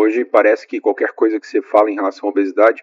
Hoje parece que qualquer coisa que você fala em relação à obesidade,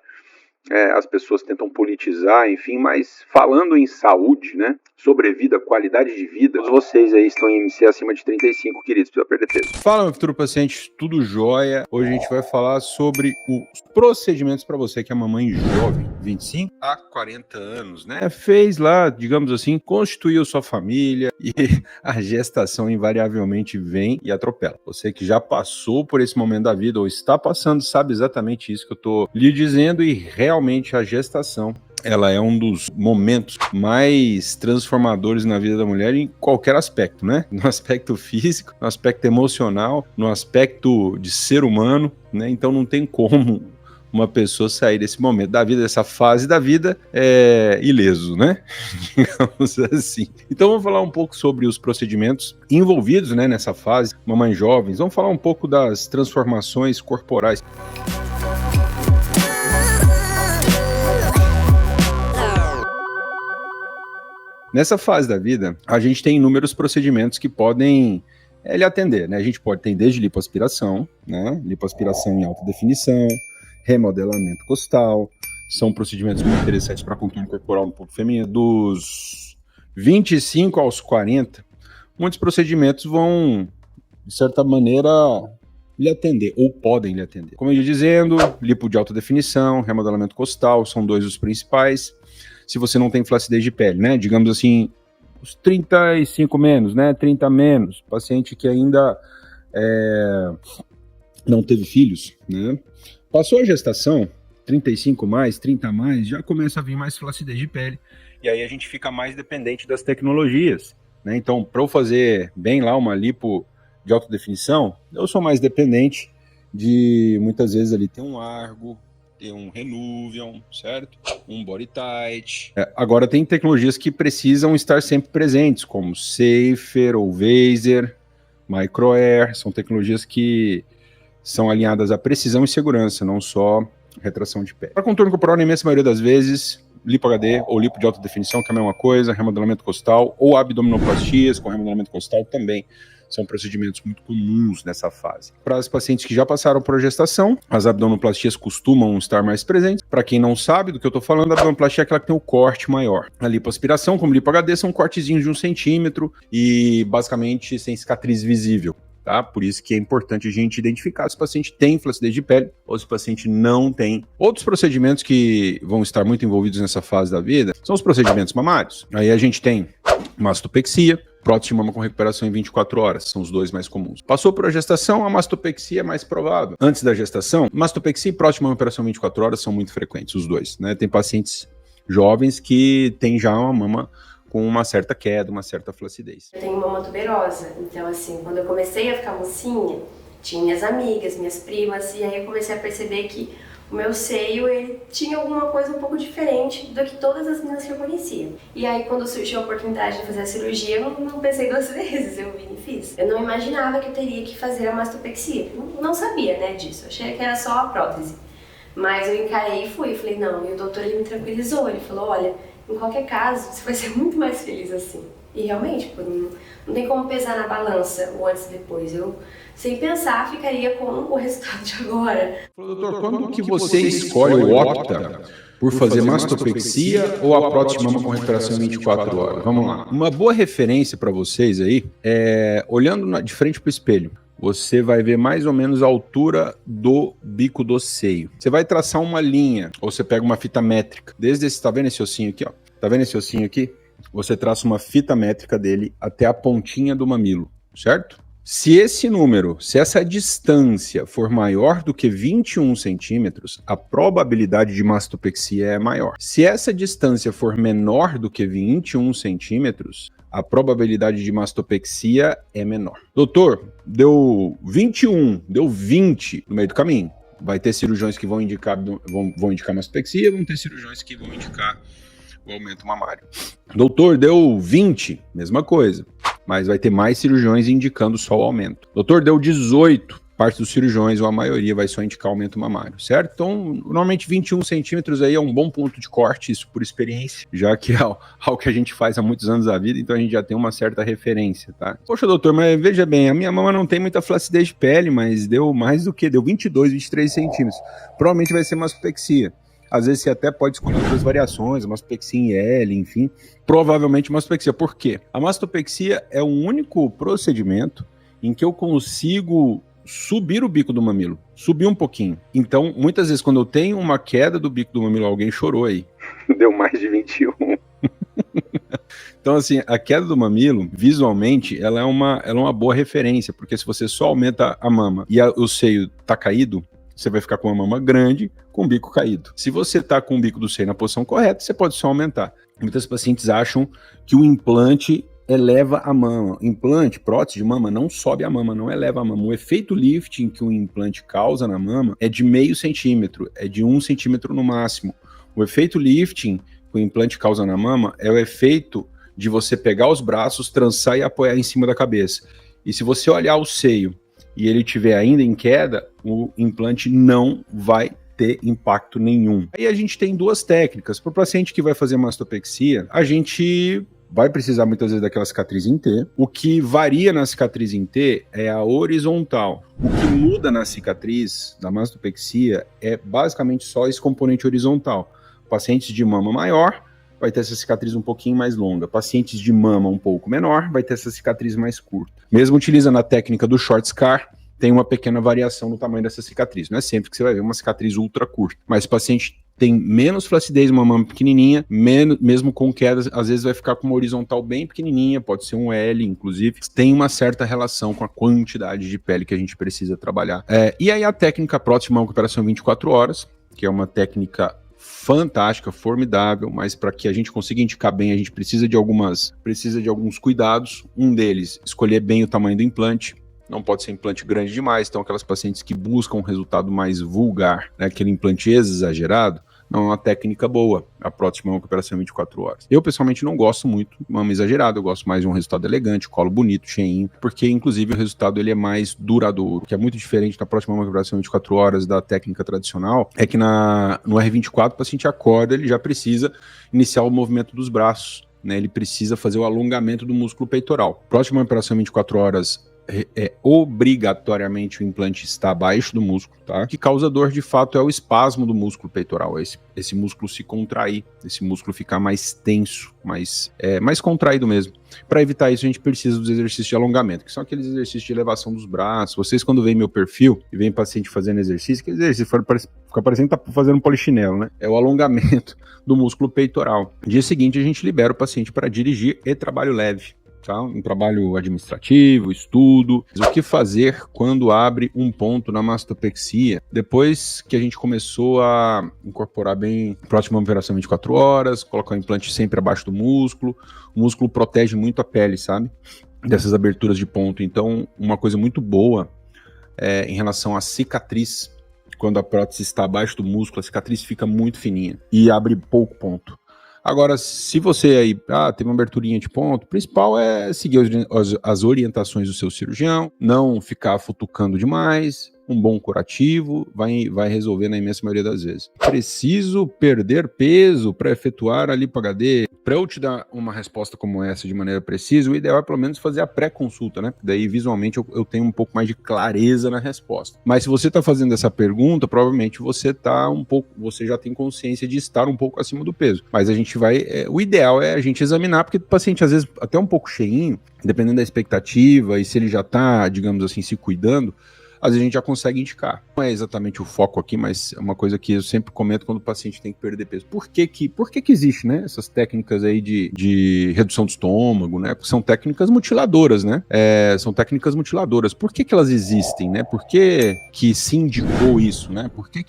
as pessoas tentam politizar, enfim, mas falando em saúde, né, sobrevida, qualidade de vida, todos vocês aí estão em MC acima de 35, queridos, precisa perder peso. Fala, meu futuro paciente, tudo jóia? Hoje a gente vai falar sobre os procedimentos para você que é mamãe jovem, 25 a 40 anos, né? Fez lá, digamos assim, constituiu sua família e a gestação invariavelmente vem e atropela. Você que já passou por esse momento da vida ou está passando, sabe exatamente isso que eu tô lhe dizendo, e realmente a gestação, ela é um dos momentos mais transformadores na vida da mulher em qualquer aspecto, né? No aspecto físico, no aspecto emocional, no aspecto de ser humano, né? Então não tem como uma pessoa sair desse momento da vida, dessa fase da vida, ileso, né? Digamos assim. Então vamos falar um pouco sobre os procedimentos envolvidos, né, nessa fase, mamães jovens. Vamos falar um pouco das transformações corporais. Nessa fase da vida, a gente tem inúmeros procedimentos que podem lhe atender, né? A gente pode ter desde lipoaspiração, né? Lipoaspiração em alta definição, remodelamento costal, são procedimentos muito interessantes para a contorno corporal no público feminino. Dos 25 aos 40, muitos procedimentos vão, de certa maneira, lhe atender, ou podem lhe atender. Como eu ia dizendo, lipo de alta definição, remodelamento costal, são dois dos principais. Se você não tem flacidez de pele, né? Digamos assim, os 35 menos, né? 30 menos, paciente que ainda não teve filhos, né? Passou a gestação, 35 mais, 30 mais, já começa a vir mais flacidez de pele. E aí a gente fica mais dependente das tecnologias, né? Então, para eu fazer bem lá uma lipo de alta definição, eu sou mais dependente de, muitas vezes, ali ter um Argo, ter um Renuvion, certo? Um Body Tight. Agora tem tecnologias que precisam estar sempre presentes, como Safer ou Vaser, Micro-Air, são tecnologias que são alinhadas à precisão e segurança, não só retração de pele. Para contorno corporal, na imensa maioria das vezes, lipo HD ou lipo de alta definição, que é a mesma coisa, remodelamento costal, ou abdominoplastias com remodelamento costal também. São procedimentos muito comuns nessa fase. Para as pacientes que já passaram por gestação, as abdominoplastias costumam estar mais presentes. Para quem não sabe do que eu estou falando, a abdominoplastia é aquela que tem o corte maior. A lipoaspiração, como lipo HD, são cortezinhos de 1 centímetro e basicamente sem cicatriz visível. Tá? Por isso que é importante a gente identificar se o paciente tem flacidez de pele ou se o paciente não tem. Outros procedimentos que vão estar muito envolvidos nessa fase da vida são os procedimentos mamários. Aí a gente tem mastopexia, prótese de mama com recuperação em 24 horas, são os dois mais comuns. Passou por a gestação, a mastopexia é mais provável. Antes da gestação, mastopexia e prótese de mama com recuperação em 24 horas são muito frequentes, os dois, né? Tem pacientes jovens que têm já uma mama com uma certa queda, uma certa flacidez. Eu tenho mama tuberosa, então assim, quando eu comecei a ficar mocinha, tinha minhas amigas, minhas primas, e aí eu comecei a perceber que o meu seio, ele tinha alguma coisa um pouco diferente do que todas as meninas que eu conhecia. E aí quando surgiu a oportunidade de fazer a cirurgia, eu não pensei 2 vezes, eu vim e fiz. Eu não imaginava que eu teria que fazer a mastopexia, não sabia, né, disso, achei que era só a prótese. Mas eu encarei e fui, falei, não, e o doutor, ele me tranquilizou, ele falou, olha, em qualquer caso, você vai ser muito mais feliz assim. E realmente, pô, não tem como pesar na balança o antes e depois. Eu, sem pensar, ficaria com o resultado de agora. Doutor, quando que você escolhe ou opta por fazer mastopexia ou a prótese de mama com recuperação em 24 horas? Vamos lá. Uma boa referência para vocês aí é, olhando de frente para o espelho, você vai ver mais ou menos a altura do bico do seio. Você vai traçar uma linha, ou você pega uma fita métrica. Desde esse, tá vendo esse ossinho aqui, ó? Tá vendo esse ossinho aqui? Você traça uma fita métrica dele até a pontinha do mamilo, certo? Se esse número, se essa distância for maior do que 21 centímetros, a probabilidade de mastopexia é maior. Se essa distância for menor do que 21 centímetros, a probabilidade de mastopexia é menor. Doutor, deu 21, deu 20 no meio do caminho. Vai ter cirurgiões que vão indicar mastopexia, vão ter cirurgiões que vão indicar o aumento mamário. Doutor, deu 20, mesma coisa. Mas vai ter mais cirurgiões indicando só o aumento. Doutor, deu 18, parte dos cirurgiões, ou a maioria, vai só indicar aumento mamário, certo? Então, normalmente 21 centímetros aí é um bom ponto de corte, isso por experiência, já que é algo que a gente faz há muitos anos da vida, então a gente já tem uma certa referência, tá? Poxa, doutor, mas veja bem, a minha mama não tem muita flacidez de pele, mas deu mais do que? Deu 22, 23 centímetros. Provavelmente vai ser mastopexia. Às vezes você até pode escolher outras variações, mastopexia em L, enfim. Provavelmente mastopexia. Por quê? A mastopexia é o único procedimento em que eu consigo subir o bico do mamilo, subir um pouquinho. Então, muitas vezes, quando eu tenho uma queda do bico do mamilo, alguém chorou aí. Deu mais de 21. Então, assim, a queda do mamilo, visualmente, ela é uma boa referência, porque se você só aumenta a mama e o seio tá caído, você vai ficar com uma mama grande, com o bico caído. Se você tá com o bico do seio na posição correta, você pode só aumentar. Muitas pacientes acham que o implante eleva a mama. Implante, prótese de mama, não sobe a mama, não eleva a mama. O efeito lifting que o implante causa na mama é de 0,5 centímetro, é de 1 centímetro no máximo. O efeito lifting que o implante causa na mama é o efeito de você pegar os braços, trançar e apoiar em cima da cabeça. E se você olhar o seio e ele estiver ainda em queda, o implante não vai ter impacto nenhum. Aí a gente tem duas técnicas. Para o paciente que vai fazer mastopexia, a gente vai precisar muitas vezes daquela cicatriz em T. O que varia na cicatriz em T é a horizontal. O que muda na cicatriz da mastopexia é basicamente só esse componente horizontal. Pacientes de mama maior vai ter essa cicatriz um pouquinho mais longa. Pacientes de mama um pouco menor vai ter essa cicatriz mais curta. Mesmo utilizando a técnica do short scar, tem uma pequena variação no tamanho dessa cicatriz. Não é sempre que você vai ver uma cicatriz ultra curta, mas o paciente tem menos flacidez, uma mama pequenininha, mesmo com quedas, às vezes vai ficar com uma horizontal bem pequenininha, pode ser um L, inclusive, tem uma certa relação com a quantidade de pele que a gente precisa trabalhar. E aí a técnica prótese de mama com operação 24 horas, que é uma técnica fantástica, formidável, mas para que a gente consiga indicar bem, a gente precisa de alguns cuidados. Um deles, escolher bem o tamanho do implante. Não pode ser implante grande demais, então aquelas pacientes que buscam um resultado mais vulgar, né, aquele implante exagerado, não é uma técnica boa, a prótese de mama com operação 24 horas. Eu, pessoalmente, não gosto muito de mama exagerada, eu gosto mais de um resultado elegante, colo bonito, cheinho, porque, inclusive, o resultado ele é mais duradouro. O que é muito diferente da prótese de mama com operação 24 horas da técnica tradicional é que no R24 o paciente acorda, ele já precisa iniciar o movimento dos braços, né, ele precisa fazer o alongamento do músculo peitoral. Prótese de mama com operação 24 horas obrigatoriamente o implante está abaixo do músculo, tá? O que causa dor de fato é o espasmo do músculo peitoral, esse músculo se contrair, esse músculo ficar mais tenso, mais contraído mesmo. Para evitar isso, a gente precisa dos exercícios de alongamento, que são aqueles exercícios de elevação dos braços. Vocês, quando veem meu perfil e veem paciente fazendo exercício, aquele exercício fica parecendo que tá fazendo um polichinelo, né? É o alongamento do músculo peitoral. No dia seguinte, a gente libera o paciente para dirigir e trabalho leve. Tá? Um trabalho administrativo, estudo. O que fazer quando abre um ponto na mastopexia? Depois que a gente começou a incorporar bem próxima operação 24 horas, colocar o implante sempre abaixo do músculo, o músculo protege muito a pele, sabe? Dessas aberturas de ponto. Então, uma coisa muito boa em relação à cicatriz, quando a prótese está abaixo do músculo, a cicatriz fica muito fininha e abre pouco ponto. Agora, se você aí tem uma aberturinha de ponto, o principal é seguir as orientações do seu cirurgião, não ficar futucando demais, um bom curativo vai resolver na imensa maioria das vezes. Preciso perder peso para efetuar a lipo-HD? Para eu te dar uma resposta como essa de maneira precisa, o ideal é pelo menos fazer a pré-consulta, né? Daí visualmente eu tenho um pouco mais de clareza na resposta. Mas se você está fazendo essa pergunta, provavelmente você já tem consciência de estar um pouco acima do peso. Mas a gente o ideal é a gente examinar, porque o paciente às vezes até um pouco cheinho, dependendo da expectativa e se ele já está, digamos assim, se cuidando, às vezes a gente já consegue indicar. Não é exatamente o foco aqui, mas é uma coisa que eu sempre comento quando o paciente tem que perder peso. Por que existe, né? Essas técnicas aí de redução do estômago, né? São técnicas mutiladoras, né? São técnicas mutiladoras. Por que elas existem, né? Por que se indicou isso, né? Por que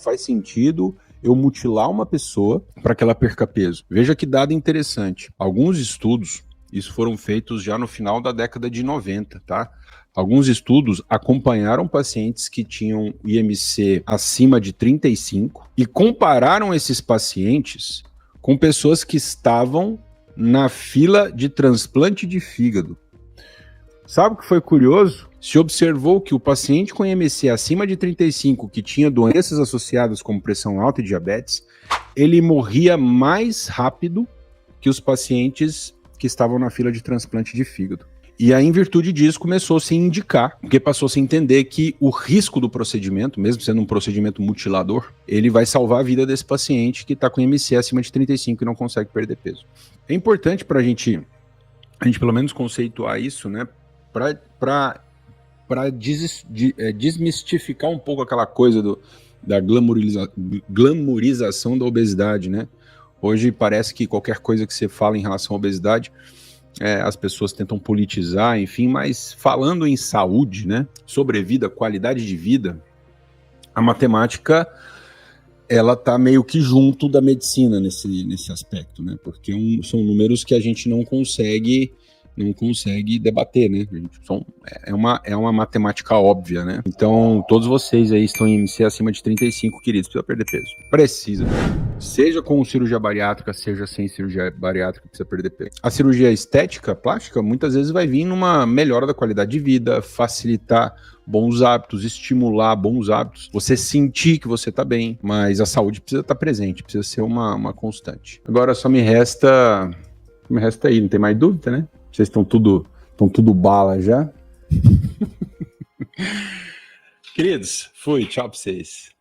faz sentido eu mutilar uma pessoa para que ela perca peso? Veja que dado interessante. Alguns estudos, isso foram feitos já no final da década de 90, tá? Alguns estudos acompanharam pacientes que tinham IMC acima de 35 e compararam esses pacientes com pessoas que estavam na fila de transplante de fígado. Sabe o que foi curioso? Se observou que o paciente com IMC acima de 35, que tinha doenças associadas como pressão alta e diabetes, ele morria mais rápido que os pacientes que estavam na fila de transplante de fígado. E aí, em virtude disso, começou a se indicar, porque passou a se entender que o risco do procedimento, mesmo sendo um procedimento mutilador, ele vai salvar a vida desse paciente que está com IMC acima de 35 e não consegue perder peso. É importante para a gente pelo menos conceituar isso, né? Para desmistificar um pouco aquela coisa da glamourização da obesidade, né? Hoje parece que qualquer coisa que você fala em relação à obesidade, as pessoas tentam politizar, enfim, mas falando em saúde, né? Sobrevida, qualidade de vida, a matemática, ela tá meio que junto da medicina nesse aspecto, né? Porque são números que a gente não consegue debater, né? É uma matemática óbvia, né? Então, todos vocês aí estão em IMC acima de 35, queridos, precisa perder peso. Precisa. Seja com cirurgia bariátrica, seja sem cirurgia bariátrica, precisa perder peso. A cirurgia estética, plástica, muitas vezes vai vir numa melhora da qualidade de vida, facilitar bons hábitos, estimular bons hábitos, você sentir que você tá bem, mas a saúde precisa estar presente, precisa ser uma constante. Agora só me resta aí, não tem mais dúvida, né? Vocês estão tudo bala já. Queridos, fui, tchau pra vocês.